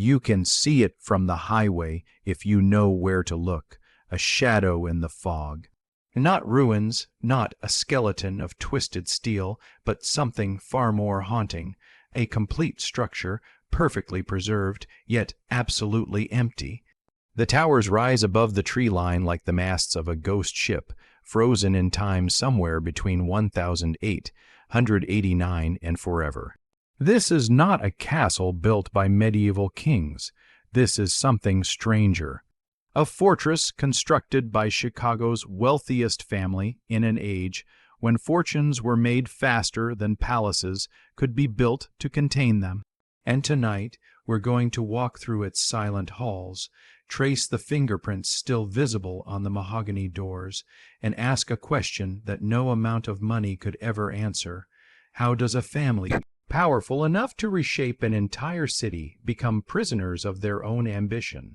You can see it from the highway if you know where to look, a shadow in the fog. Not ruins, not a skeleton of twisted steel, but something far more haunting, a complete structure, perfectly preserved, yet absolutely empty. The towers rise above the tree line like the masts of a ghost ship, frozen in time somewhere between 1889 and forever. This is not a castle built by medieval kings. This is something stranger. A fortress constructed by Chicago's wealthiest family in an age when fortunes were made faster than palaces could be built to contain them. And tonight we're going to walk through its silent halls, trace the fingerprints still visible on the mahogany doors, and ask a question that no amount of money could ever answer. How does a family powerful enough to reshape an entire city become prisoners of their own ambition?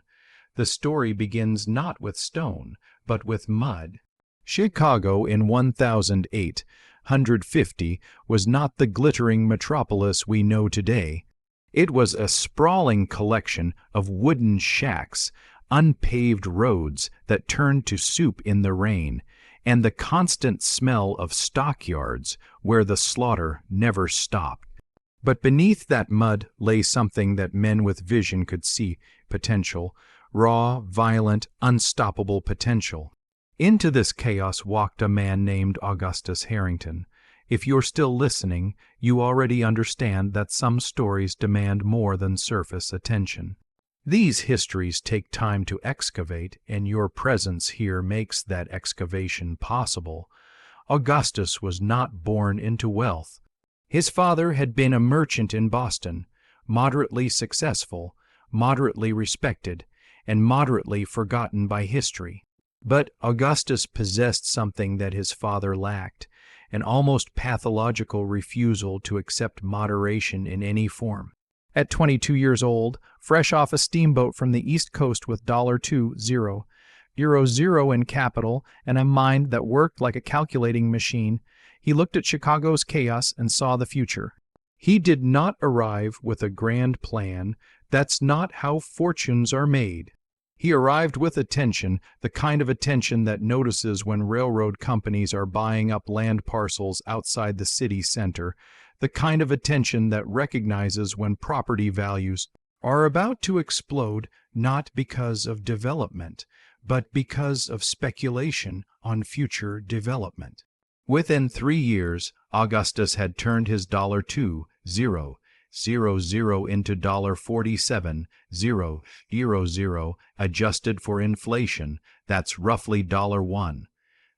The story begins not with stone, but with mud. Chicago in 1850 was not the glittering metropolis we know today. It was a sprawling collection of wooden shacks, unpaved roads that turned to soup in the rain, and the constant smell of stockyards where the slaughter never stopped. But beneath that mud lay something that men with vision could see: potential. Raw, violent, unstoppable potential. Into this chaos walked a man named Augustus Harrington. If you're still listening, you already understand that some stories demand more than surface attention. These histories take time to excavate, and your presence here makes that excavation possible. Augustus was not born into wealth. His father had been a merchant in Boston, moderately successful, moderately respected, and moderately forgotten by history. But Augustus possessed something that his father lacked, an almost pathological refusal to accept moderation in any form. At 22 years old, fresh off a steamboat from the East Coast with $2.00 in capital and a mind that worked like a calculating machine, he looked at Chicago's chaos and saw the future. He did not arrive with a grand plan. That's not how fortunes are made. He arrived with attention, the kind of attention that notices when railroad companies are buying up land parcels outside the city center, the kind of attention that recognizes when property values are about to explode, not because of development, but because of speculation on future development. Within 3 years, Augustus had turned his $2.00 into $47,000, adjusted for inflation. That's roughly $1.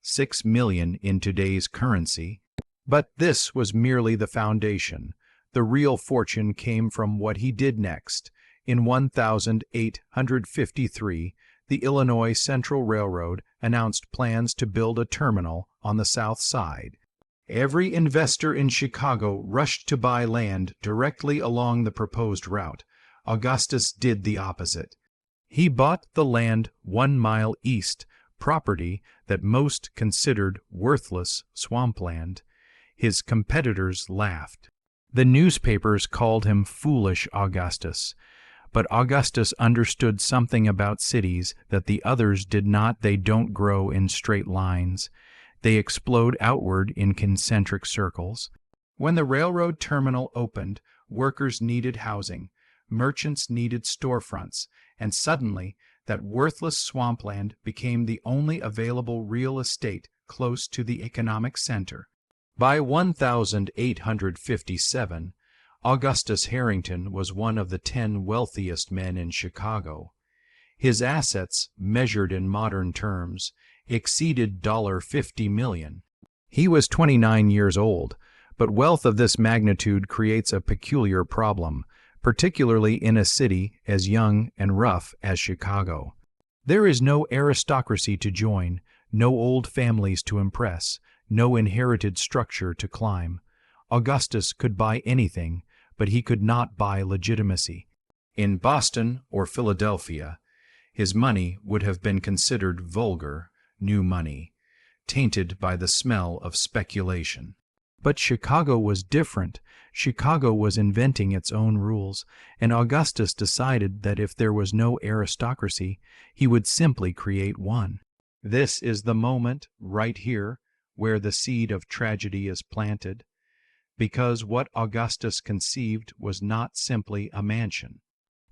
6 million in today's currency. But this was merely the foundation. The real fortune came from what he did next. In 1853, the Illinois Central Railroad announced plans to build a terminal on the south side. Every investor in Chicago rushed to buy land directly along the proposed route. Augustus did the opposite. He bought the land 1 mile east, property that most considered worthless swampland. His competitors laughed. The newspapers called him Foolish Augustus. But Augustus understood something about cities that the others did not. They don't grow in straight lines. They explode outward in concentric circles. When the railroad terminal opened, workers needed housing, merchants needed storefronts, and suddenly that worthless swampland became the only available real estate close to the economic center. By 1857, Augustus Harrington was one of the 10 wealthiest men in Chicago. His assets, measured in modern terms, exceeded $50 million. He was 29 years old, but wealth of this magnitude creates a peculiar problem, particularly in a city as young and rough as Chicago. There is no aristocracy to join, no old families to impress, no inherited structure to climb. Augustus could buy anything, but he could not buy legitimacy. In Boston or Philadelphia, his money would have been considered vulgar, new money, tainted by the smell of speculation. But Chicago was different. Chicago was inventing its own rules, and Augustus decided that if there was no aristocracy, he would simply create one. This is the moment, right here, where the seed of tragedy is planted, because what Augustus conceived was not simply a mansion.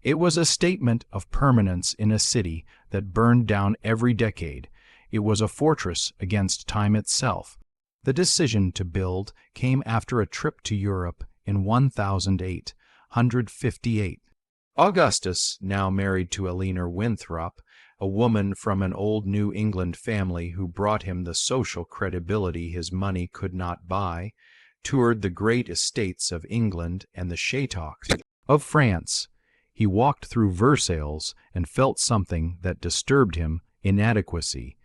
It was a statement of permanence in a city that burned down every decade. It was a fortress against time itself. The decision to build came after a trip to Europe in 158. Augustus, now married to Eleanor Winthrop, a woman from an old New England family who brought him the social credibility his money could not buy, toured the great estates of England and the châteaux of France. He walked through Versailles and felt something that disturbed him: inadequacy.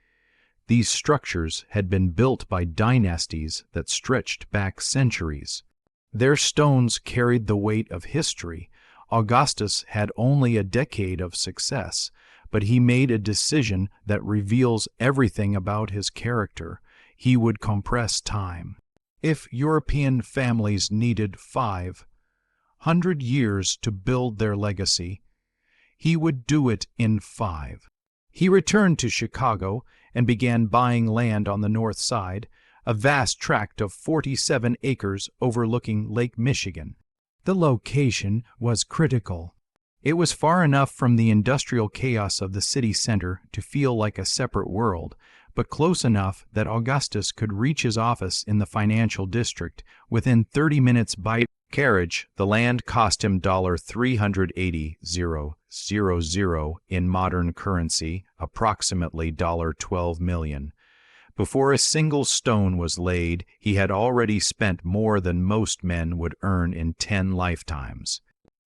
These structures had been built by dynasties that stretched back centuries. Their stones carried the weight of history. Augustus had only a decade of success, but he made a decision that reveals everything about his character. He would compress time. If European families needed 500 years to build their legacy, he would do it in 5. He returned to Chicago and began buying land on the north side, a vast tract of 47 acres overlooking Lake Michigan. The location was critical. It was far enough from the industrial chaos of the city center to feel like a separate world, but close enough that Augustus could reach his office in the financial district within 30 minutes by carriage. The land cost him $380,000 in modern currency, approximately $12 million. Before a single stone was laid, he had already spent more than most men would earn in 10 lifetimes.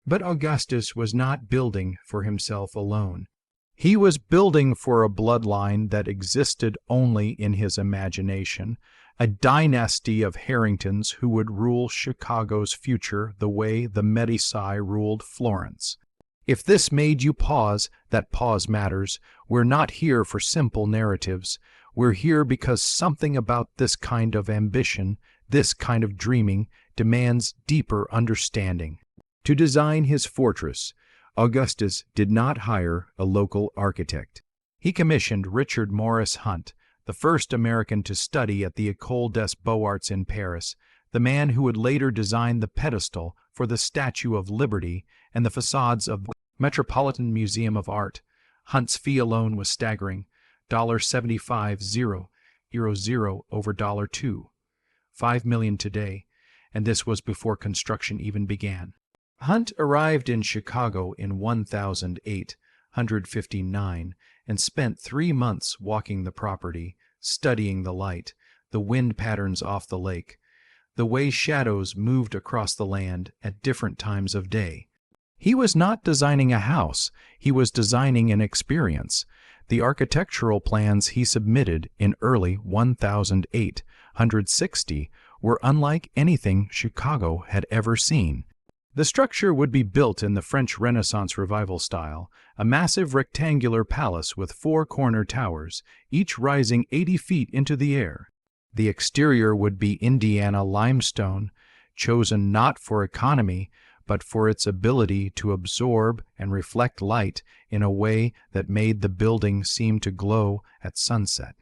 But Augustus was not building for himself alone. He was building for a bloodline that existed only in his imagination, a dynasty of Harringtons who would rule Chicago's future the way the Medici ruled Florence. If this made you pause, that pause matters. We're not here for simple narratives. We're here because something about this kind of ambition, this kind of dreaming, demands deeper understanding. To design his fortress, Augustus did not hire a local architect. He commissioned Richard Morris Hunt, the first American to study at the École des Beaux-Arts in Paris, the man who would later design the pedestal for the Statue of Liberty and the facades of the Metropolitan Museum of Art. Hunt's fee alone was staggering, $75,000 over $2, $5 million today, and this was before construction even began. Hunt arrived in Chicago in 1859 and spent 3 months walking the property, studying the light, the wind patterns off the lake, the way shadows moved across the land at different times of day. He was not designing a house, he was designing an experience. The architectural plans he submitted in early 1860 were unlike anything Chicago had ever seen. The structure would be built in the French Renaissance Revival style, a massive rectangular palace with 4 corner towers, each rising 80 feet into the air. The exterior would be Indiana limestone, chosen not for economy, but for its ability to absorb and reflect light in a way that made the building seem to glow at sunset.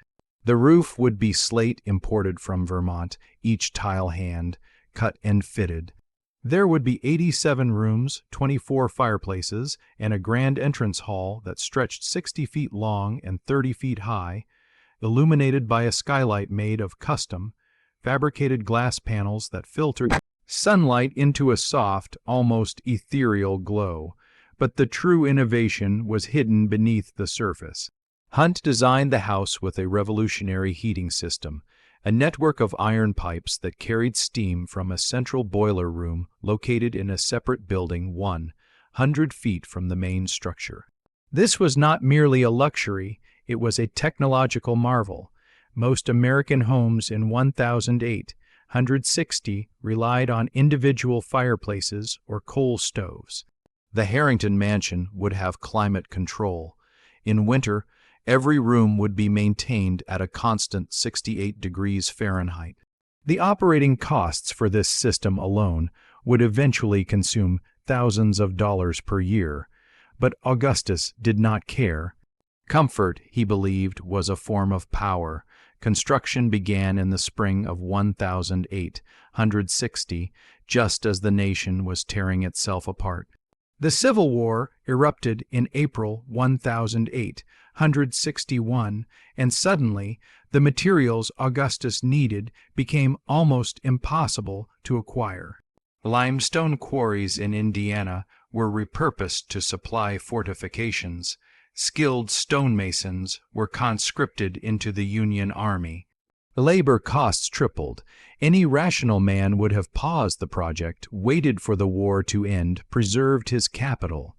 The roof would be slate imported from Vermont, each tile hand, cut and fitted. There would be 87 rooms, 24 fireplaces, and a grand entrance hall that stretched 60 feet long and 30 feet high, illuminated by a skylight made of custom, fabricated glass panels that filtered sunlight into a soft, almost ethereal glow. But the true innovation was hidden beneath the surface. Hunt designed the house with a revolutionary heating system, a network of iron pipes that carried steam from a central boiler room located in a separate building 100 feet from the main structure. This was not merely a luxury, it was a technological marvel. Most American homes in 1860 relied on individual fireplaces or coal stoves. The Harrington mansion would have climate control. In winter, every room would be maintained at a constant 68 degrees Fahrenheit. The operating costs for this system alone would eventually consume thousands of dollars per year, but Augustus did not care. Comfort, he believed, was a form of power. Construction began in the spring of 1860, just as the nation was tearing itself apart. The Civil War erupted in April 1861, and suddenly the materials Augustus needed became almost impossible to acquire. Limestone quarries in Indiana were repurposed to supply fortifications. Skilled stonemasons were conscripted into the Union Army. Labor costs tripled. Any rational man would have paused the project, waited for the war to end, preserved his capital.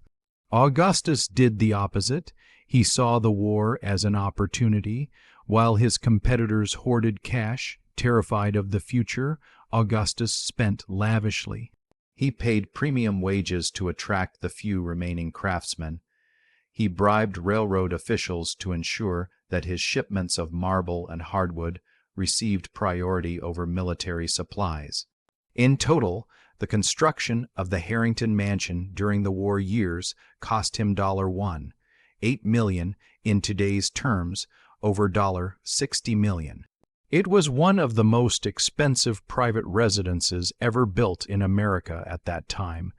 Augustus did the opposite. He saw the war as an opportunity. While his competitors hoarded cash, terrified of the future, Augustus spent lavishly. He paid premium wages to attract the few remaining craftsmen. He bribed railroad officials to ensure that his shipments of marble and hardwood received priority over military supplies. In total, the construction of the Harrington Mansion during the war years cost him $1, $8 million in today's terms, over $60 million. It was one of the most expensive private residences ever built in America at that time,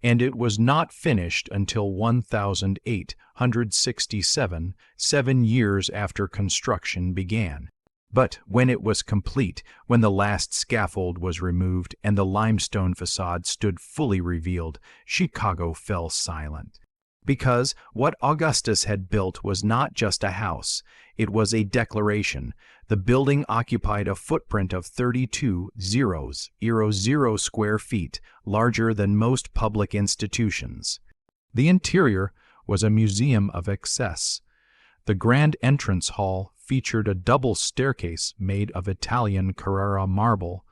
and it was not finished until 1867, 7 years after construction began. But when it was complete, when the last scaffold was removed and the limestone facade stood fully revealed, Chicago fell silent. Because what Augustus had built was not just a house, it was a declaration. The building occupied a footprint of 32,000 square feet, larger than most public institutions. The interior was a museum of excess. The grand entrance hall featured a double staircase made of Italian Carrara marble,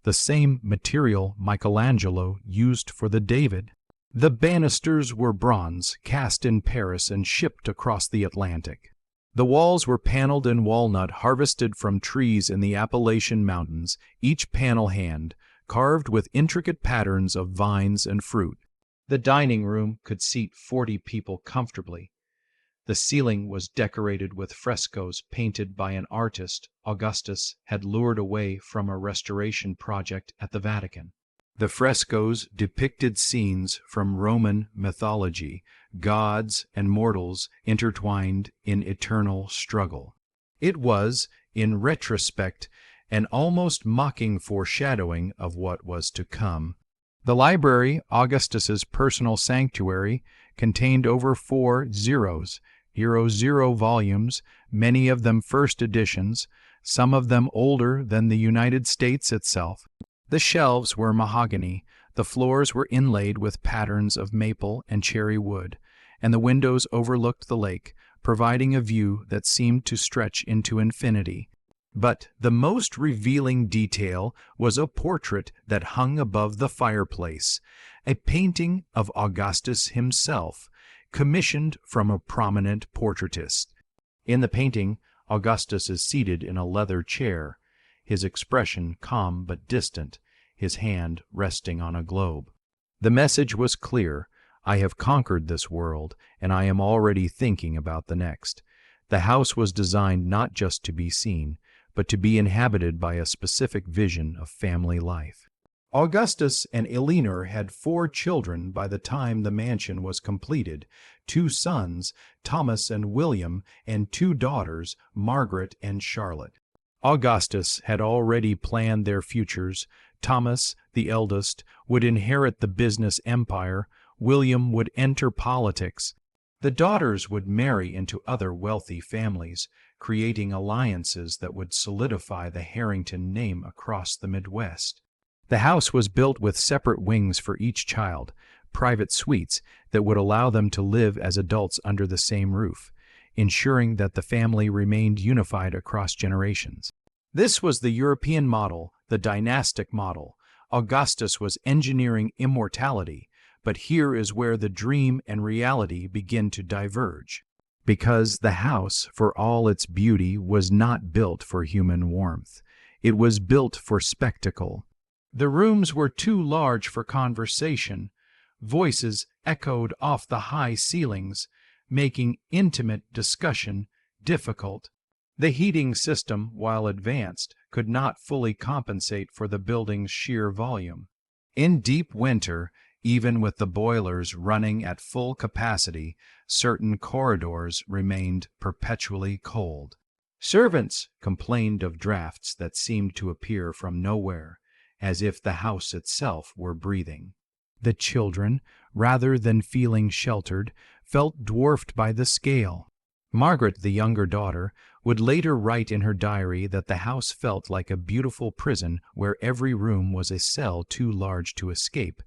the same material Michelangelo used for the David. The banisters were bronze, cast in Paris and shipped across the Atlantic. The walls were paneled in walnut harvested from trees in the Appalachian Mountains, each panel hand, carved with intricate patterns of vines and fruit. The dining room could seat 40 people comfortably. The ceiling was decorated with frescoes painted by an artist Augustus had lured away from a restoration project at the Vatican. The frescoes depicted scenes from Roman mythology, gods and mortals intertwined in eternal struggle. It was, in retrospect, an almost mocking foreshadowing of what was to come. The library, Augustus's personal sanctuary, contained over 4 volumes, many of them first editions, some of them older than the United States itself. The shelves were mahogany, the floors were inlaid with patterns of maple and cherry wood, and the windows overlooked the lake, providing a view that seemed to stretch into infinity. But the most revealing detail was a portrait that hung above the fireplace, a painting of Augustus himself, commissioned from a prominent portraitist. In the painting, Augustus is seated in a leather chair, his expression calm but distant, his hand resting on a globe. The message was clear: I have conquered this world, and I am already thinking about the next. The house was designed not just to be seen, but to be inhabited by a specific vision of family life. Augustus and Eleanor had 4 children by the time the mansion was completed: 2 sons, Thomas and William, and 2 daughters, Margaret and Charlotte. Augustus had already planned their futures. Thomas, the eldest, would inherit the business empire. William would enter politics. The daughters would marry into other wealthy families, creating alliances that would solidify the Harrington name across the Midwest. The house was built with separate wings for each child, private suites that would allow them to live as adults under the same roof, ensuring that the family remained unified across generations. This was the European model, the dynastic model. Augustus was engineering immortality, but here is where the dream and reality begin to diverge. Because the house, for all its beauty, was not built for human warmth. It was built for spectacle. The rooms were too large for conversation. Voices echoed off the high ceilings, making intimate discussion difficult. The heating system, while advanced, could not fully compensate for the building's sheer volume. In deep winter, even with the boilers running at full capacity, certain corridors remained perpetually cold. Servants complained of drafts that seemed to appear from nowhere, as if the house itself were breathing. The children, rather than feeling sheltered, felt dwarfed by the scale. Margaret, the younger daughter, would later write in her diary that the house felt like a beautiful prison where every room was a cell too large to escape.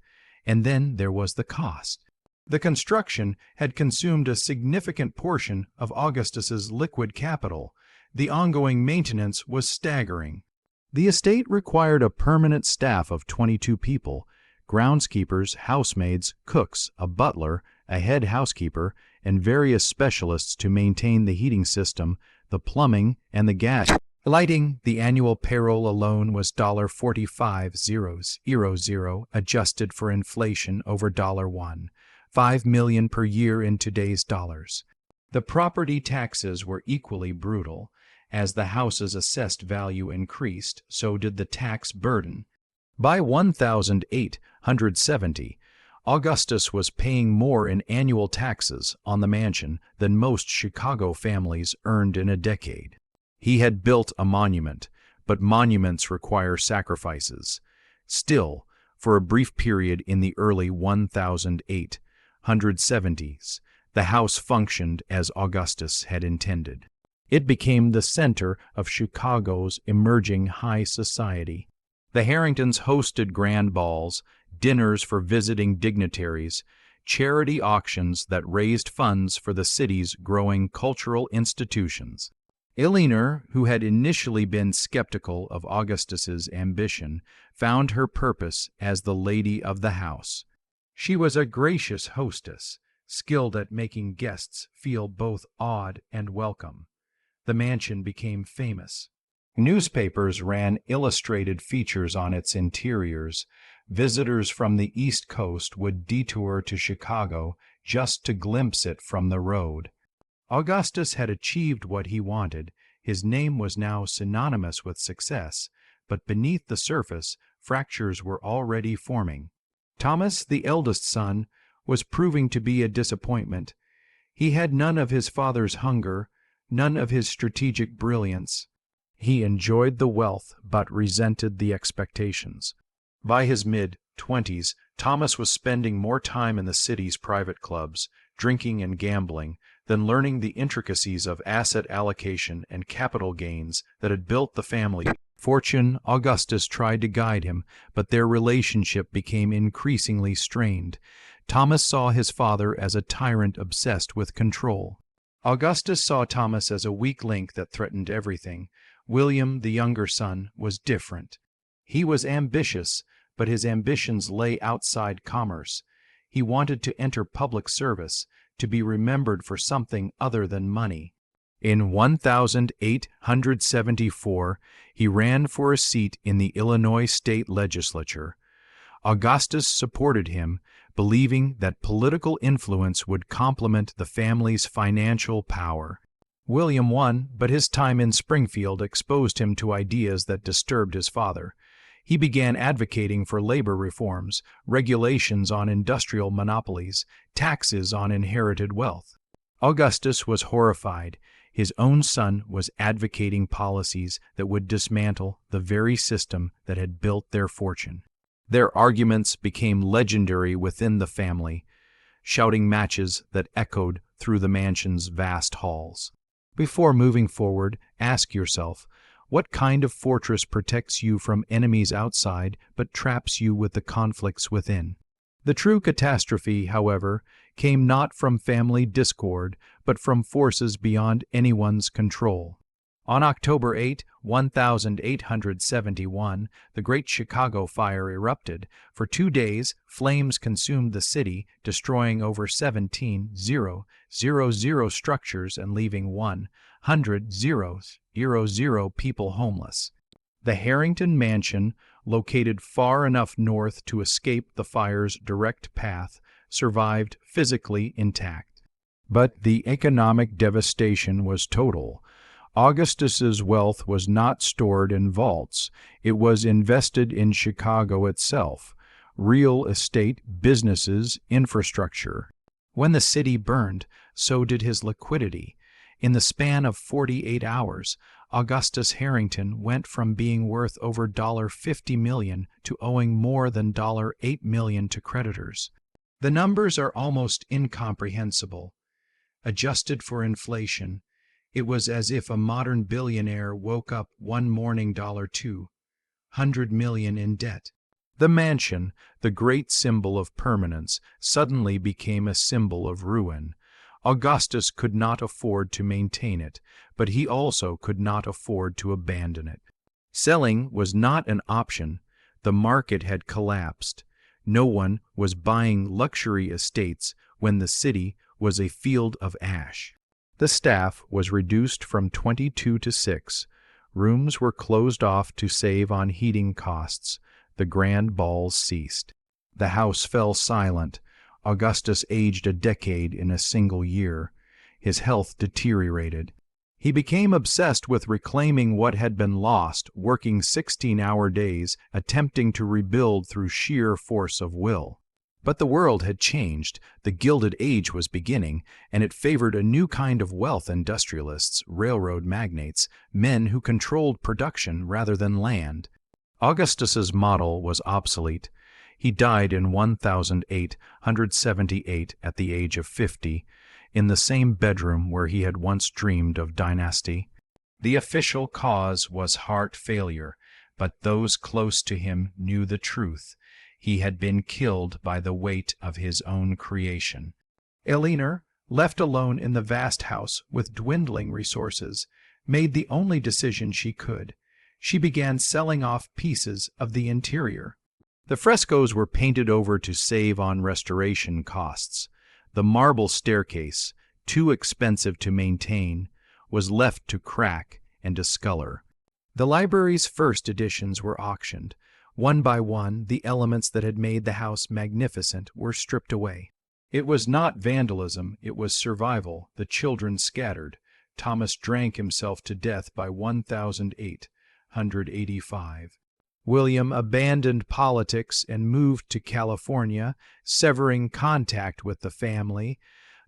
And then there was the cost. The construction had consumed a significant portion of Augustus's liquid capital. The ongoing maintenance was staggering. The estate required a permanent staff of 22 people, groundskeepers, housemaids, cooks, a butler, a head housekeeper, and various specialists to maintain the heating system, the plumbing, and the gas. Lighting, the annual payroll alone was $45,000, adjusted for inflation over $1, $5 million per year in today's dollars. The property taxes were equally brutal. As the house's assessed value increased, so did the tax burden. By 1870, Augustus was paying more in annual taxes on the mansion than most Chicago families earned in a decade. He had built a monument, but monuments require sacrifices. Still, for a brief period in the early 1870s, the house functioned as Augustus had intended. It became the center of Chicago's emerging high society. The Harringtons hosted grand balls, dinners for visiting dignitaries, charity auctions that raised funds for the city's growing cultural institutions. Eleanor, who had initially been skeptical of Augustus's ambition, found her purpose as the lady of the house. She was a gracious hostess, skilled at making guests feel both awed and welcome. The mansion became famous. Newspapers ran illustrated features on its interiors. Visitors from the East Coast would detour to Chicago just to glimpse it from the road. Augustus had achieved what he wanted. His name was now synonymous with success, but beneath the surface, fractures were already forming. Thomas, the eldest son, was proving to be a disappointment. He had none of his father's hunger, none of his strategic brilliance. He enjoyed the wealth but resented the expectations. By his mid-20s, Thomas was spending more time in the city's private clubs, drinking and gambling, than learning the intricacies of asset allocation and capital gains that had built the family fortune. Augustus tried to guide him, but their relationship became increasingly strained. Thomas saw his father as a tyrant obsessed with control. Augustus saw Thomas as a weak link that threatened everything. William, the younger son, was different. He was ambitious, but his ambitions lay outside commerce. He wanted to enter public service, to be remembered for something other than money. In 1874, he ran for a seat in the Illinois state legislature. Augustus supported him, believing that political influence would complement the family's financial power. William won, but his time in Springfield exposed him to ideas that disturbed his father. He began advocating for labor reforms, regulations on industrial monopolies, taxes on inherited wealth. Augustus was horrified. His own son was advocating policies that would dismantle the very system that had built their fortune. Their arguments became legendary within the family, shouting matches that echoed through the mansion's vast halls. Before moving forward, ask yourself, what kind of fortress protects you from enemies outside but traps you with the conflicts within? The true catastrophe, however, came not from family discord, but from forces beyond anyone's control. On October 8, 1871, the Great Chicago Fire erupted. For 2 days, flames consumed the city, destroying over 17,000 structures and leaving 100,000 people homeless. The Harrington mansion, located far enough north to escape the fire's direct path, survived physically intact. But the economic devastation was total. Augustus's wealth was not stored in vaults. It was invested in Chicago itself, real estate, businesses, infrastructure. When the city burned, so did his liquidity. In the span of 48 hours, Augustus Harrington went from being worth over $50 million to owing more than $8 million to creditors. The numbers are almost incomprehensible. Adjusted for inflation, it was as if a modern billionaire woke up one morning $200 million in debt. The mansion, the great symbol of permanence, suddenly became a symbol of ruin. Augustus could not afford to maintain it, but he also could not afford to abandon it. Selling was not an option. The market had collapsed. No one was buying luxury estates when the city was a field of ash. The staff was reduced from 22 to 6. Rooms were closed off to save on heating costs. The grand balls ceased. The house fell silent. Augustus aged a decade in a single year. His health deteriorated. He became obsessed with reclaiming what had been lost, working 16-hour days, attempting to rebuild through sheer force of will. But the world had changed. The Gilded Age was beginning, and it favored a new kind of wealth: industrialists, railroad magnates, men who controlled production rather than land. Augustus's model was obsolete. He died in 1878 at the age of 50, in the same bedroom where he had once dreamed of dynasty. The official cause was heart failure, but those close to him knew the truth. He had been killed by the weight of his own creation. Eleanor, left alone in the vast house with dwindling resources, made the only decision she could. She began selling off pieces of the interior. The frescoes were painted over to save on restoration costs. The marble staircase, too expensive to maintain, was left to crack and discolor. The library's first editions were auctioned. One by one, the elements that had made the house magnificent were stripped away. It was not vandalism, it was survival. The children scattered. Thomas drank himself to death by 1885. William abandoned politics and moved to California, severing contact with the family.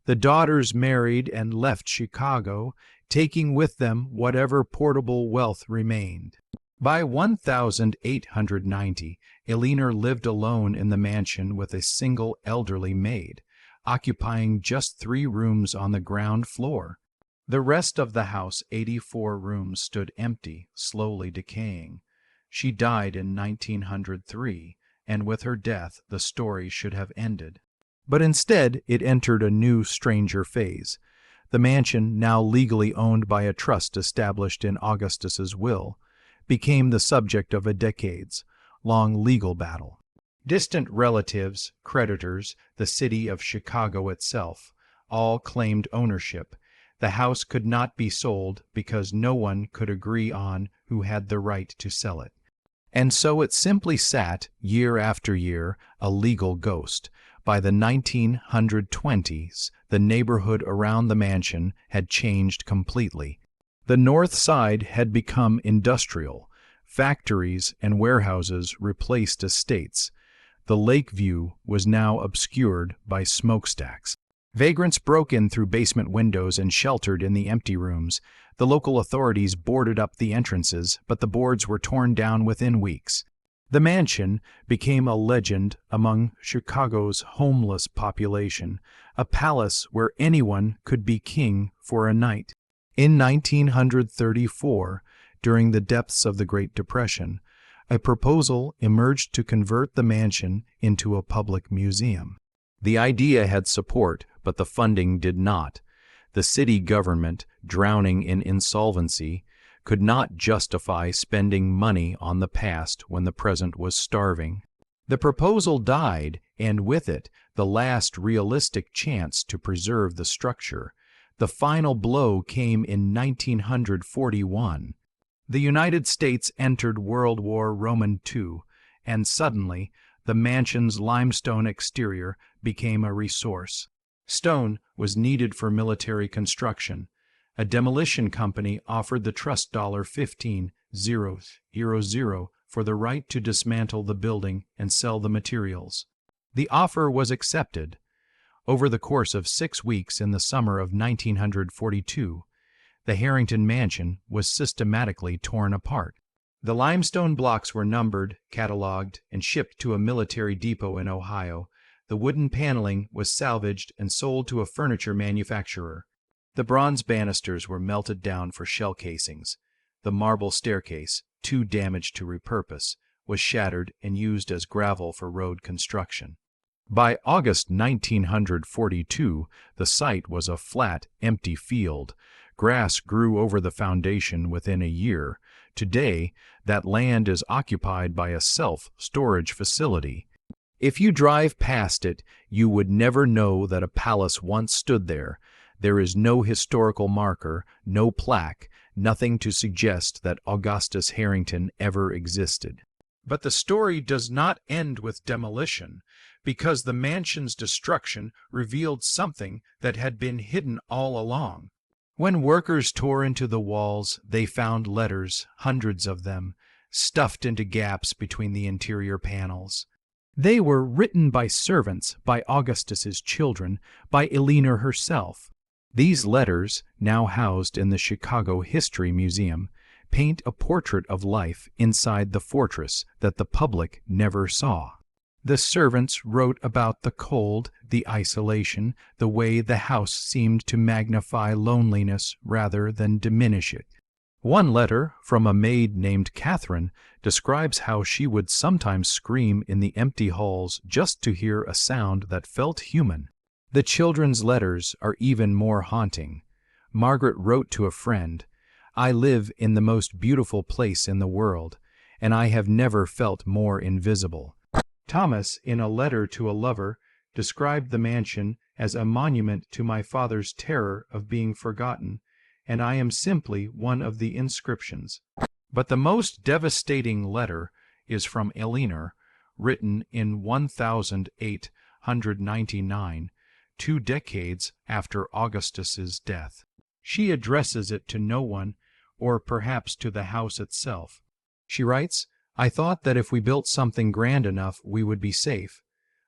The daughters married and left Chicago, taking with them whatever portable wealth remained. By 1890, Eleanor lived alone in the mansion with a single elderly maid, occupying just 3 rooms on the ground floor. The rest of the house, 84 rooms, stood empty, slowly decaying. She died in 1903, and with her death the story should have ended. But instead it entered a new, stranger phase. The mansion, now legally owned by a trust established in Augustus's will, became the subject of a decades-long legal battle. Distant relatives, creditors, the city of Chicago itself, all claimed ownership. The house could not be sold because no one could agree on who had the right to sell it. And so it simply sat, year after year, a legal ghost. By the 1920s, the neighborhood around the mansion had changed completely. The north side had become industrial. Factories and warehouses replaced estates. The lake view was now obscured by smokestacks. Vagrants broke in through basement windows and sheltered in the empty rooms. The local authorities boarded up the entrances, but the boards were torn down within weeks. The mansion became a legend among Chicago's homeless population, a palace where anyone could be king for a night. In 1934, during the depths of the Great Depression, a proposal emerged to convert the mansion into a public museum. The idea had support, but the funding did not. The city government, drowning in insolvency, could not justify spending money on the past when the present was starving. The proposal died, and with it, the last realistic chance to preserve the structure. The final blow came in 1941. The United States entered World War II, and suddenly the mansion's limestone exterior became a resource. Stone was needed for military construction. A demolition company offered the trust $15,000 for the right to dismantle the building and sell the materials. The offer was accepted. Over the course of 6 weeks in the summer of 1942, the Harrington mansion was systematically torn apart. The limestone blocks were numbered, cataloged, and shipped to a military depot in Ohio. The wooden paneling was salvaged and sold to a furniture manufacturer. The bronze banisters were melted down for shell casings. The marble staircase, too damaged to repurpose, was shattered and used as gravel for road construction. By August 1942, the site was a flat, empty field. Grass grew over the foundation within a year. Today, that land is occupied by a self-storage facility. If you drive past it, you would never know that a palace once stood there. There is no historical marker, no plaque, nothing to suggest that Augustus Harrington ever existed. But the story does not end with demolition, because the mansion's destruction revealed something that had been hidden all along. When workers tore into the walls, they found letters, hundreds of them, stuffed into gaps between the interior panels. They were written by servants, by Augustus's children, by Eleanor herself. These letters, now housed in the Chicago History Museum, paint a portrait of life inside the fortress that the public never saw. The servants wrote about the cold, the isolation, the way the house seemed to magnify loneliness rather than diminish it. One letter, from a maid named Catherine, describes how she would sometimes scream in the empty halls just to hear a sound that felt human. The children's letters are even more haunting. Margaret wrote to a friend, "I live in the most beautiful place in the world, and I have never felt more invisible." Thomas, in a letter to a lover, described the mansion as a monument to my father's terror of being forgotten, and I am simply one of the inscriptions. But the most devastating letter is from Eleanor, written in 1899, 2 decades after Augustus's death. She addresses it to no one, or perhaps to the house itself. She writes, "I thought that if we built something grand enough, we would be safe.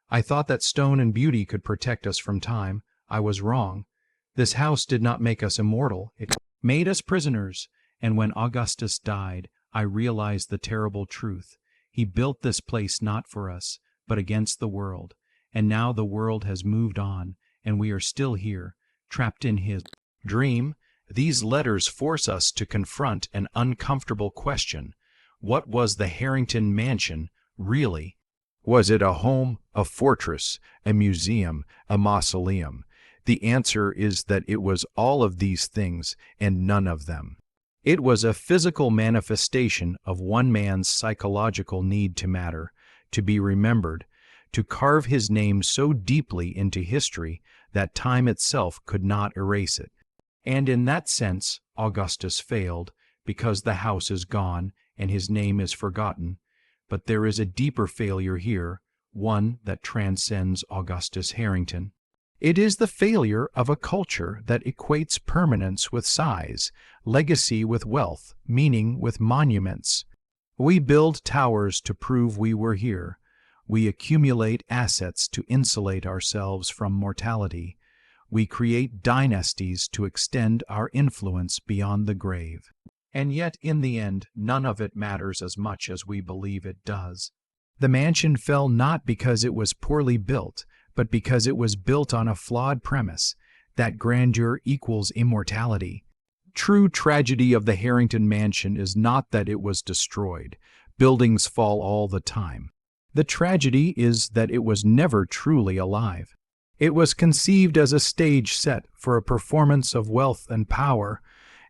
I thought that stone and beauty could protect us from time. I was wrong. This house did not make us immortal. It made us prisoners. And when Augustus died, I realized the terrible truth. He built this place not for us, but against the world. And now the world has moved on, and we are still here, trapped in his dream." These letters force us to confront an uncomfortable question. What was the Harrington mansion really? Was it a home, a fortress, a museum, a mausoleum? The answer is that it was all of these things and none of them. It was a physical manifestation of one man's psychological need to matter, to be remembered, to carve his name so deeply into history that time itself could not erase it. And in that sense, Augustus failed, because the house is gone and his name is forgotten. But there is a deeper failure here, one that transcends Augustus Harrington. It is the failure of a culture that equates permanence with size, legacy with wealth, meaning with monuments. We build towers to prove we were here. We accumulate assets to insulate ourselves from mortality. We create dynasties to extend our influence beyond the grave. And yet, in the end, none of it matters as much as we believe it does. The mansion fell not because it was poorly built, but because it was built on a flawed premise, that grandeur equals immortality. True tragedy of the Harrington mansion is not that it was destroyed. Buildings fall all the time. The tragedy is that it was never truly alive. It was conceived as a stage set for a performance of wealth and power,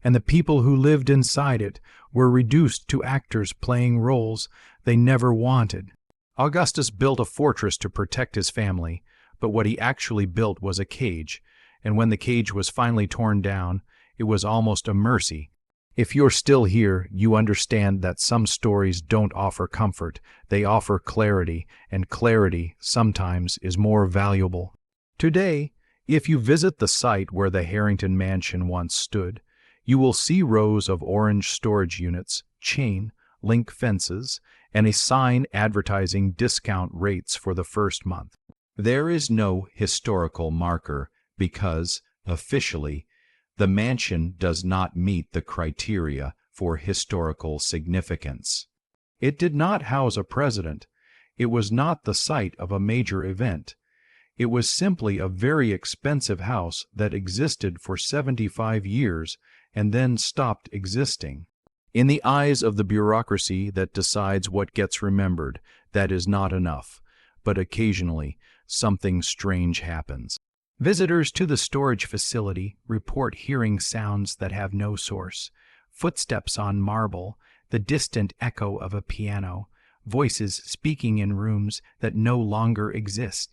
and the people who lived inside it were reduced to actors playing roles they never wanted. Augustus built a fortress to protect his family, but what he actually built was a cage, and when the cage was finally torn down, it was almost a mercy. If you're still here, you understand that some stories don't offer comfort, they offer clarity, and clarity sometimes is more valuable. Today, if you visit the site where the Harrington Mansion once stood, you will see rows of orange storage units, chain link fences, and a sign advertising discount rates for the first month. There is no historical marker because, officially, the mansion does not meet the criteria for historical significance. It did not house a president. It was not the site of a major event. It was simply a very expensive house that existed for 75 years and then stopped existing. In the eyes of the bureaucracy that decides what gets remembered, that is not enough, but occasionally something strange happens. Visitors to the storage facility report hearing sounds that have no source, footsteps on marble, the distant echo of a piano, voices speaking in rooms that no longer exist.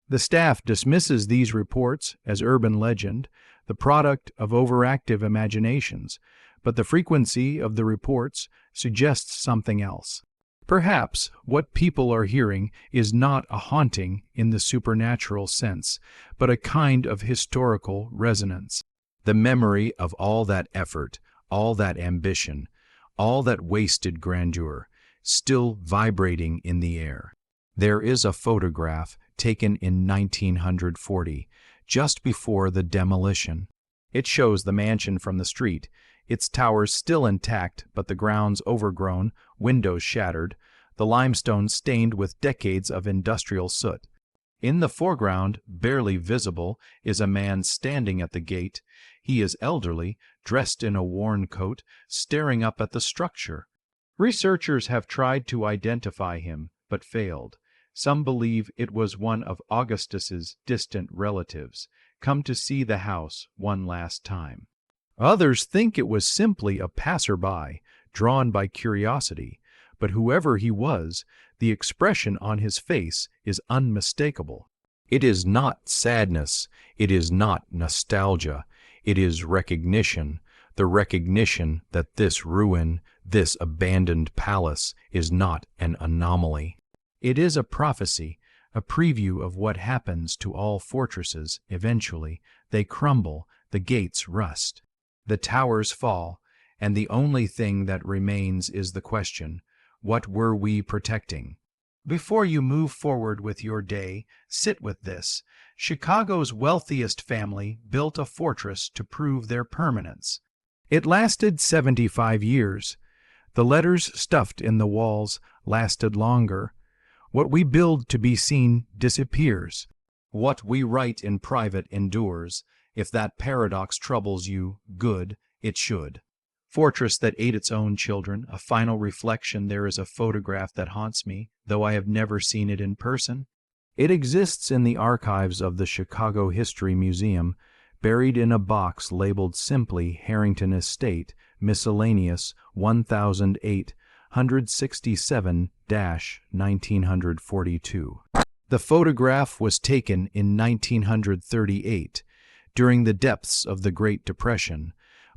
The staff dismisses these reports as urban legend, the product of overactive imaginations, but the frequency of the reports suggests something else. Perhaps what people are hearing is not a haunting in the supernatural sense, but a kind of historical resonance. The memory of all that effort, all that ambition, all that wasted grandeur, still vibrating in the air. There is a photograph taken in 1940, just before the demolition. It shows the mansion from the street, its towers still intact but the grounds overgrown, windows shattered, the limestone stained with decades of industrial soot. In the foreground, barely visible, is a man standing at the gate. He is elderly, dressed in a worn coat, staring up at the structure. Researchers have tried to identify him, but failed. Some believe it was one of Augustus's distant relatives, come to see the house one last time. Others think it was simply a passerby, drawn by curiosity, but whoever he was, the expression on his face is unmistakable. It is not sadness, it is not nostalgia, it is recognition, the recognition that this ruin, this abandoned palace, is not an anomaly. It is a prophecy, a preview of what happens to all fortresses eventually. They crumble, the gates rust. The towers fall, and the only thing that remains is the question, what were we protecting? Before you move forward with your day, sit with this. Chicago's wealthiest family built a fortress to prove their permanence. It lasted 75 years. The letters stuffed in the walls lasted longer. What we build to be seen disappears. What we write in private endures. If that paradox troubles you, good, it should. Fortress that ate its own children, a final reflection. There is a photograph that haunts me, though I have never seen it in person. It exists in the archives of the Chicago History Museum, buried in a box labeled simply Harrington Estate, Miscellaneous 1008, 167-1942. The photograph was taken in 1938, during the depths of the Great Depression,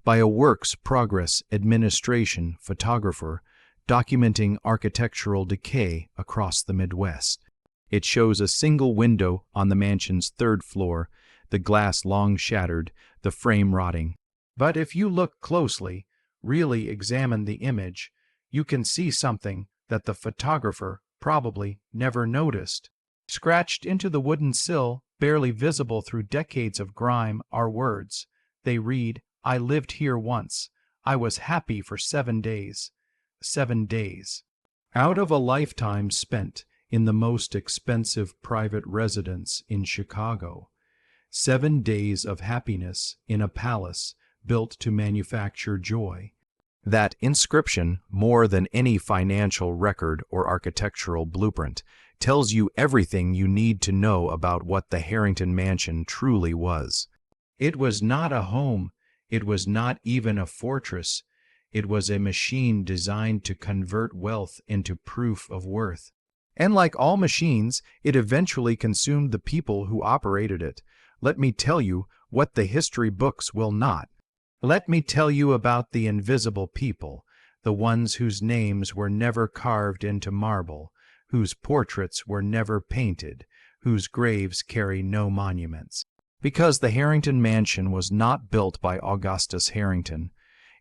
by a Works Progress Administration photographer documenting architectural decay across the Midwest. It shows a single window on the mansion's third floor, the glass long shattered, the frame rotting. But if you look closely, really examine the image, you can see something that the photographer probably never noticed. Scratched into the wooden sill, barely visible through decades of grime, are words. They read, I lived here once. I was happy for 7 days. 7 days. Out of a lifetime spent in the most expensive private residence in Chicago. 7 days of happiness in a palace built to manufacture joy. That inscription, more than any financial record or architectural blueprint, tells you everything you need to know about what the Harrington Mansion truly was. It was not a home. It was not even a fortress. It was a machine designed to convert wealth into proof of worth. And like all machines, it eventually consumed the people who operated it. Let me tell you what the history books will not. Let me tell you about the invisible people, the ones whose names were never carved into marble, whose portraits were never painted, whose graves carry no monuments. Because the Harrington mansion was not built by Augustus Harrington,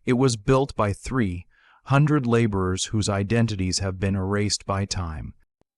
it was built by 300 laborers whose identities have been erased by time.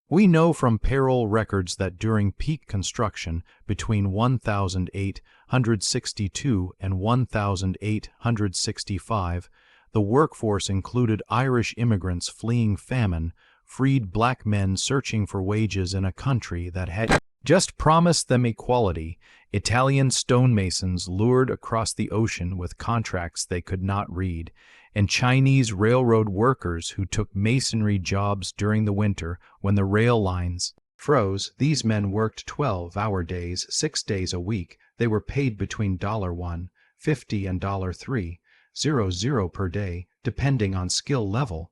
We know from payroll records that during peak construction between 1862 and 1865, the workforce included Irish immigrants fleeing famine, freed black men searching for wages in a country that had just promised them equality, Italian stonemasons lured across the ocean with contracts they could not read, and Chinese railroad workers who took masonry jobs during the winter when the rail lines froze. These men worked 12-hour days, 6 days a week. They were paid between $1.50 and $3.00 per day, depending on skill level.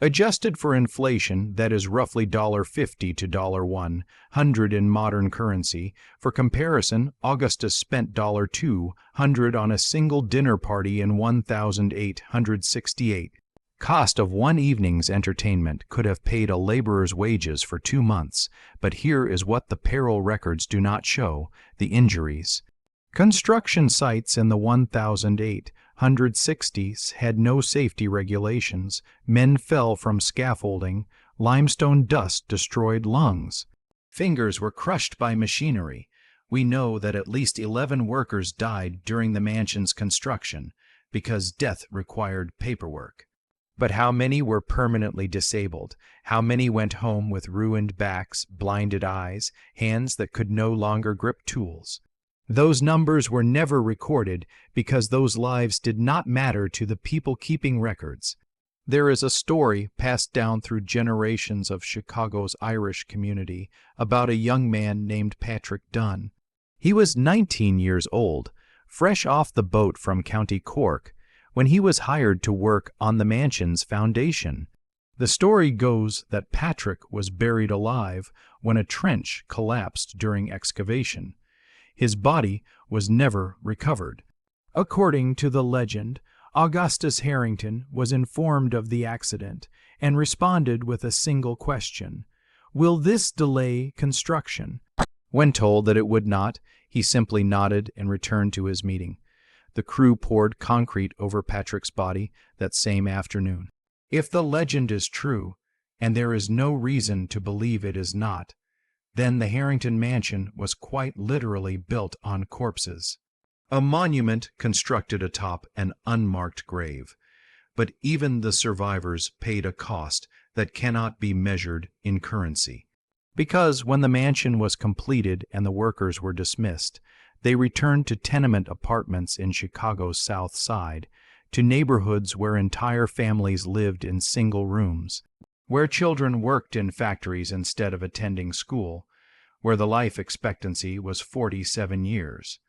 Adjusted for inflation, that is roughly $1.50 to $1.00 in modern currency. For comparison, Augustus spent $200 on a single dinner party in 1868. Cost of one evening's entertainment could have paid a laborer's wages for 2 months, but here is what the payroll records do not show: the injuries. Construction sites in the 1860s had no safety regulations. Men fell from scaffolding. Limestone dust destroyed lungs. Fingers were crushed by machinery. We know that at least 11 workers died during the mansion's construction because death required paperwork. But how many were permanently disabled? How many went home with ruined backs, blinded eyes, hands that could no longer grip tools? Those numbers were never recorded because those lives did not matter to the people keeping records. There is a story passed down through generations of Chicago's Irish community about a young man named Patrick Dunn. He was 19 years old, fresh off the boat from County Cork, when he was hired to work on the mansion's foundation. The story goes that Patrick was buried alive when a trench collapsed during excavation. His body was never recovered. According to the legend, Augustus Harrington was informed of the accident and responded with a single question: "Will this delay construction?" When told that it would not, he simply nodded and returned to his meeting. The crew poured concrete over Patrick's body that same afternoon. If the legend is true, and there is no reason to believe it is not, then the Harrington mansion was quite literally built on corpses. A monument constructed atop an unmarked grave. But even the survivors paid a cost that cannot be measured in currency. Because when the mansion was completed and the workers were dismissed, they returned to tenement apartments in Chicago's South Side, to neighborhoods where entire families lived in single rooms, where children worked in factories instead of attending school, where the life expectancy was 47 years.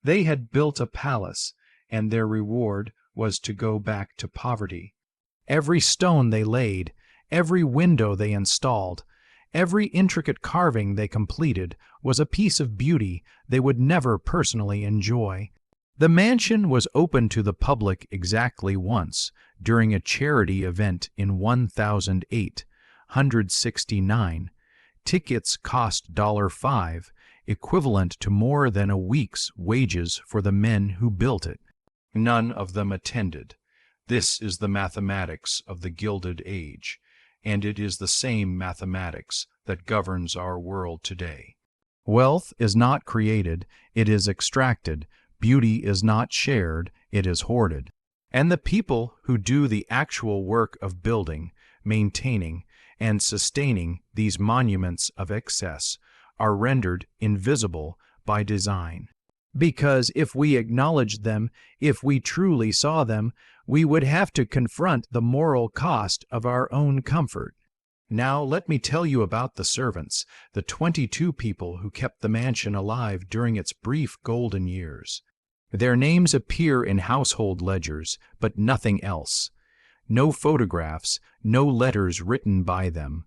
They had built a palace, and their reward was to go back to poverty. Every stone they laid, every window they installed, every intricate carving they completed was a piece of beauty they would never personally enjoy. The mansion was open to the public exactly once, during a charity event in 1869. Tickets cost $5, equivalent to more than a week's wages for the men who built it. None of them attended. This is the mathematics of the Gilded Age, and it is the same mathematics that governs our world today. Wealth is not created, it is extracted. Beauty is not shared, it is hoarded. And the people who do the actual work of building, maintaining, and sustaining these monuments of excess are rendered invisible by design. Because if we acknowledged them, if we truly saw them, we would have to confront the moral cost of our own comfort. Now let me tell you about the servants, the 22 people who kept the mansion alive during its brief golden years. Their names appear in household ledgers, but nothing else. No photographs, no letters written by them,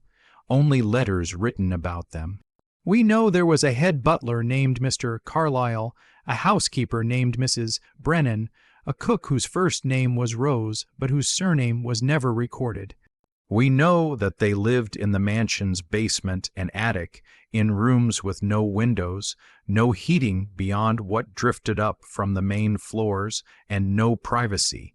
only letters written about them. We know there was a head butler named Mr. Carlyle, a housekeeper named Mrs. Brennan, a cook whose first name was Rose but whose surname was never recorded. We know that they lived in the mansion's basement and attic, in rooms with no windows, no heating beyond what drifted up from the main floors, and no privacy.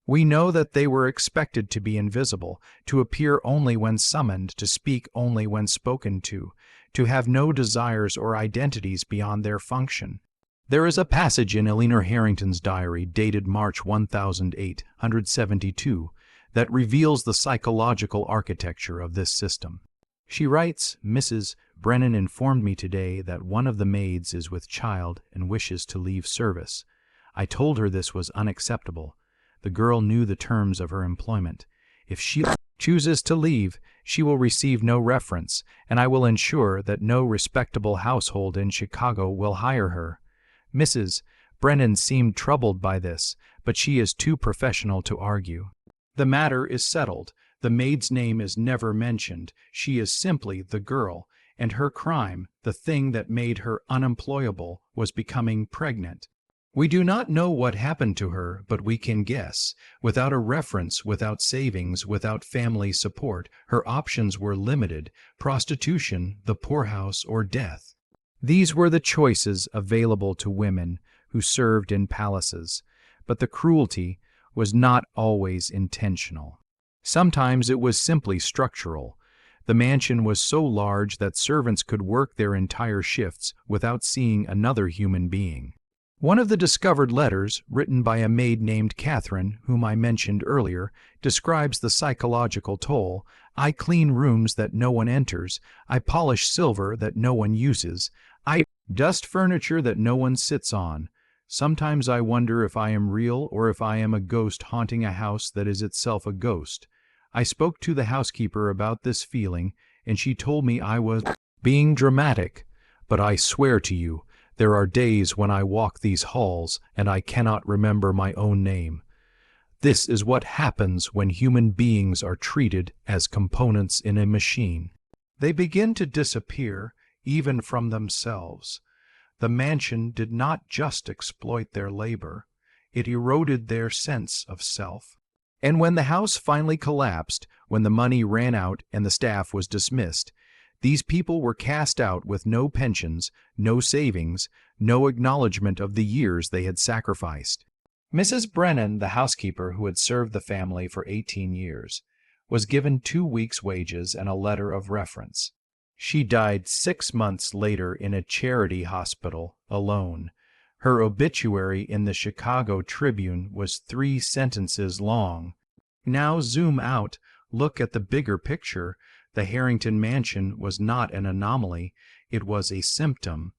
We know that they were expected to be invisible, to appear only when summoned, to speak only when spoken to have no desires or identities beyond their function. There is a passage in Eleanor Harrington's diary dated March 1872 that reveals the psychological architecture of this system. She writes, "Mrs. Brennan informed me today that one of the maids is with child and wishes to leave service. I told her this was unacceptable. The girl knew the terms of her employment. If she chooses to leave, she will receive no reference, and I will ensure that no respectable household in Chicago will hire her." Mrs. Brennan seemed troubled by this, but she is too professional to argue. The matter is settled. The maid's name is never mentioned. She is simply the girl, and her crime, the thing that made her unemployable, was becoming pregnant. We do not know what happened to her, but we can guess. Without a reference, without savings, without family support, her options were limited: prostitution, the poorhouse, or death. These were the choices available to women who served in palaces, but the cruelty was not always intentional. Sometimes it was simply structural. The mansion was so large that servants could work their entire shifts without seeing another human being. One of the discovered letters, written by a maid named Catherine, whom I mentioned earlier, describes the psychological toll. "I clean rooms that no one enters. I polish silver that no one uses. I dust furniture that no one sits on. Sometimes I wonder if I am real or if I am a ghost haunting a house that is itself a ghost." I spoke to the housekeeper about this feeling, and she told me I was being dramatic. But I swear to you, there are days when I walk these halls and I cannot remember my own name. This is what happens when human beings are treated as components in a machine. They begin to disappear, even from themselves. The mansion did not just exploit their labor, it eroded their sense of self. And when the house finally collapsed, when the money ran out and the staff was dismissed, these people were cast out with no pensions, no savings, no acknowledgement of the years they had sacrificed. Mrs. Brennan, the housekeeper who had served the family for 18 years, was given 2 weeks' wages and a letter of reference. She died 6 months later in a charity hospital, alone. Her obituary in the Chicago Tribune was 3 sentences long. Now zoom out, look at the bigger picture. The Harrington mansion was not an anomaly, it was a symptom.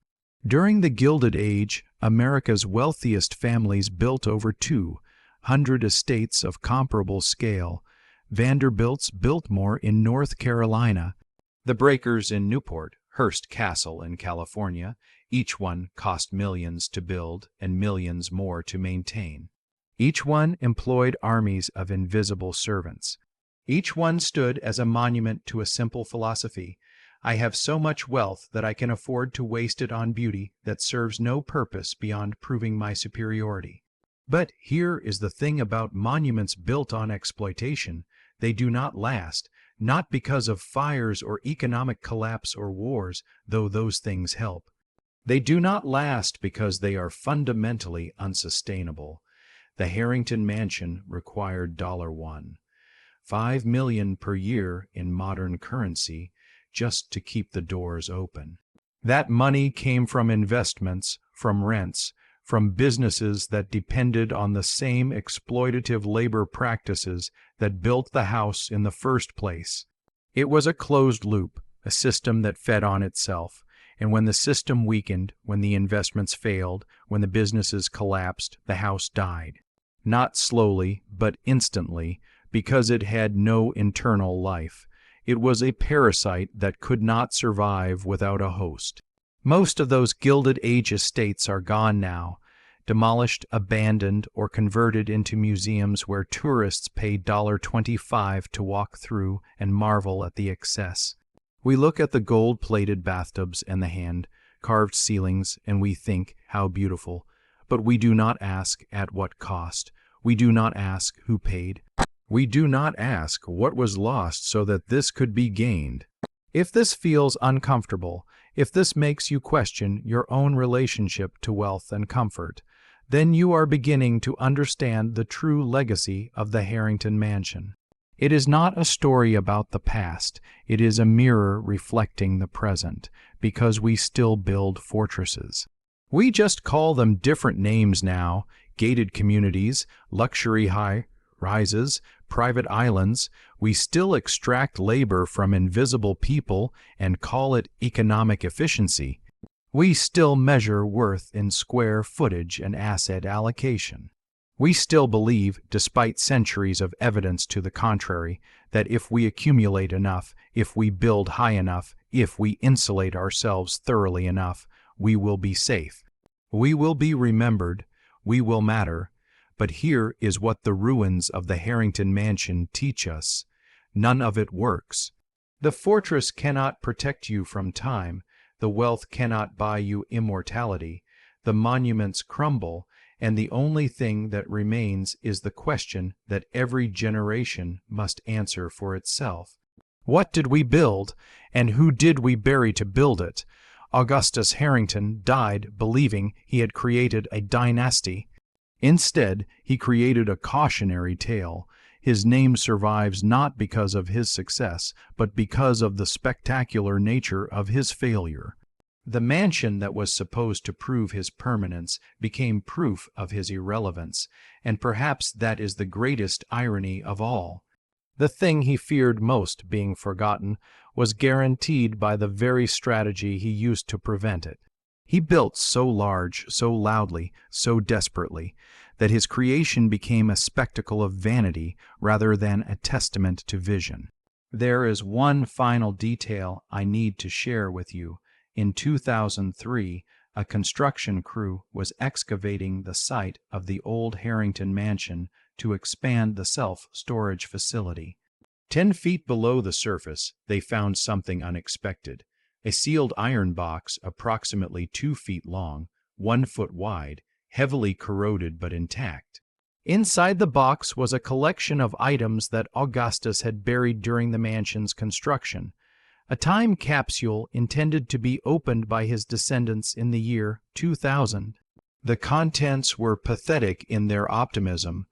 During the Gilded Age, America's wealthiest families built over 200 estates of comparable scale. Vanderbilt's built more in North Carolina. The Breakers in Newport, Hearst Castle in California, each one cost millions to build and millions more to maintain. Each one employed armies of invisible servants. Each one stood as a monument to a simple philosophy: I have so much wealth that I can afford to waste it on beauty that serves no purpose beyond proving my superiority. But here is the thing about monuments built on exploitation: they do not last, not because of fires or economic collapse or wars, though those things help. They do not last because they are fundamentally unsustainable. The Harrington mansion required $1, $5 million per year in modern currency, just to keep the doors open. That money came from investments, from rents, from businesses that depended on the same exploitative labor practices that built the house in the first place. It was a closed loop, a system that fed on itself, and when the system weakened, when the investments failed, when the businesses collapsed, the house died. Not slowly, but instantly, because it had no internal life. It was a parasite that could not survive without a host. Most of those Gilded Age estates are gone now, demolished, abandoned, or converted into museums where tourists pay $25 to walk through and marvel at the excess. We look at the gold-plated bathtubs and the hand-carved ceilings and we think, how beautiful. but we do not ask at what cost. We do not ask who paid. We do not ask what was lost so that this could be gained. If this feels uncomfortable, if this makes you question your own relationship to wealth and comfort, then you are beginning to understand the true legacy of the Harrington Mansion. It is not a story about the past, it is a mirror reflecting the present, because we still build fortresses. We just call them different names now: gated communities, luxury high-rises, private islands. We still extract labor from invisible people and call it economic efficiency. We still measure worth in square footage and asset allocation. We still believe, despite centuries of evidence to the contrary, that if we accumulate enough, if we build high enough, if we insulate ourselves thoroughly enough, we will be safe. We will be remembered, we will matter. But here is what the ruins of the Harrington Mansion teach us: none of it works. The fortress cannot protect you from time, the wealth cannot buy you immortality, the monuments crumble, and the only thing that remains is the question that every generation must answer for itself. What did we build, and who did we bury to build it? Augustus Harrington died believing he had created a dynasty. Instead, he created a cautionary tale. His name survives not because of his success, but because of the spectacular nature of his failure. The mansion that was supposed to prove his permanence became proof of his irrelevance, and perhaps that is the greatest irony of all. The thing he feared most being forgotten was guaranteed by the very strategy he used to prevent it. He built so large, so loudly, so desperately, that his creation became a spectacle of vanity rather than a testament to vision. There is one final detail I need to share with you. In 2003, a construction crew was excavating the site of the old Harrington Mansion to expand the self-storage facility. 10 feet below the surface, they found something unexpected: a sealed iron box approximately 2 feet long, 1 foot wide, heavily corroded but intact. Inside the box was a collection of items that Augustus had buried during the mansion's construction, a time capsule intended to be opened by his descendants in the year 2000. The contents were pathetic in their optimism.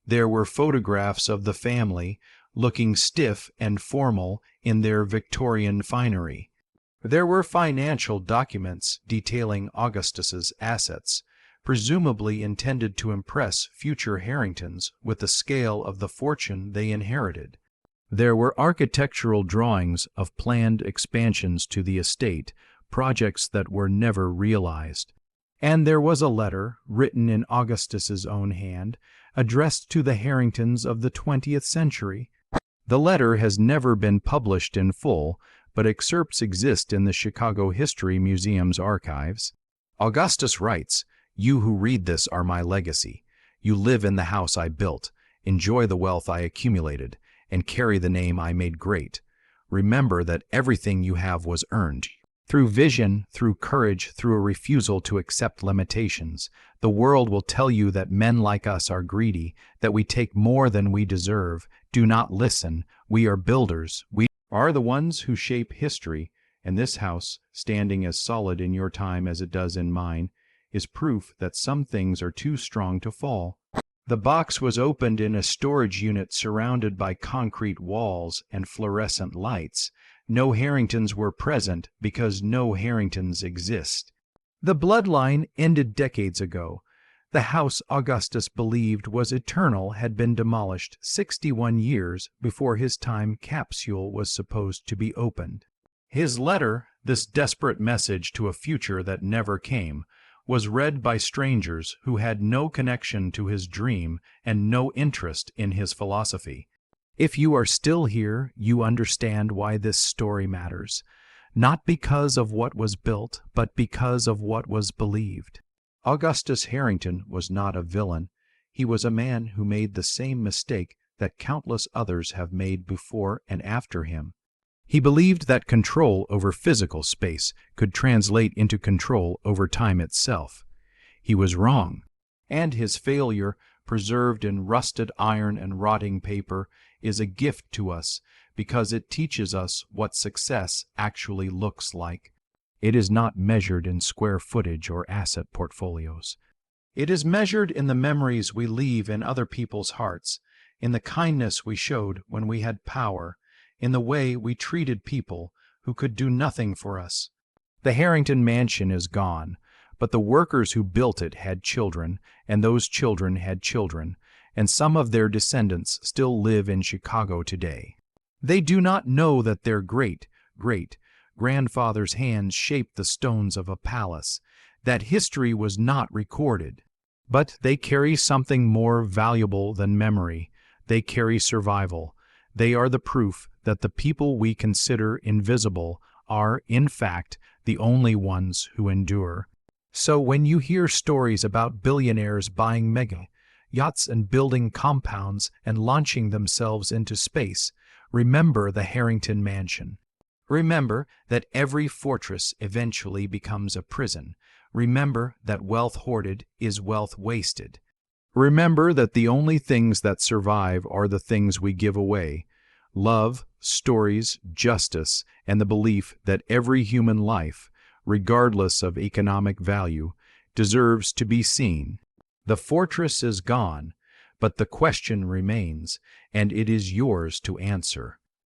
There were photographs of the family, looking stiff and formal in their Victorian finery. There were financial documents detailing Augustus's assets, presumably intended to impress future Harringtons with the scale of the fortune they inherited. There were architectural drawings of planned expansions to the estate, projects that were never realized. And there was a letter, written in Augustus's own hand, addressed to the Harringtons of the 20th century. The letter has never been published in full, but excerpts exist in the Chicago History Museum's archives. Augustus writes, "You who read this are my legacy. You live in the house I built, enjoy the wealth I accumulated, and carry the name I made great. Remember that everything you have was earned. Through vision, through courage, through a refusal to accept limitations. The world will tell you that men like us are greedy, that we take more than we deserve. Do not listen. We are builders. We are the ones who shape history, and this house, standing as solid in your time as it does in mine, is proof that some things are too strong to fall." The box was opened in a storage unit surrounded by concrete walls and fluorescent lights. No Harringtons were present because no Harringtons exist. The bloodline ended decades ago. The house Augustus believed was eternal had been demolished 61 years before his time capsule was supposed to be opened. His letter, this desperate message to a future that never came, was read by strangers who had no connection to his dream and no interest in his philosophy. If you are still here, you understand why this story matters, not because of what was built, but because of what was believed. Augustus Harrington was not a villain. He was a man who made the same mistake that countless others have made before and after him. He believed that control over physical space could translate into control over time itself. he was wrong. And his failure, preserved in rusted iron and rotting paper, is a gift to us because it teaches us what success actually looks like. It is not measured in square footage or asset portfolios. It is measured in the memories we leave in other people's hearts, in the kindness we showed when we had power, in the way we treated people who could do nothing for us. The Harrington mansion is gone, but the workers who built it had children, and those children had children, and some of their descendants still live in Chicago today. They do not know that their great-grandfather's hands shaped the stones of a palace, that history was not recorded. But they carry something more valuable than memory. They carry survival. They are the proof that the people we consider invisible are, in fact, the only ones who endure. So when you hear stories about billionaires buying mega yachts and building compounds and launching themselves into space, remember the Harrington mansion. Remember that every fortress eventually becomes a prison. Remember that wealth hoarded is wealth wasted. Remember that the only things that survive are the things we give away: love, stories, justice, and the belief that every human life, regardless of economic value, deserves to be seen. The fortress is gone, but the question remains, and it is yours to answer.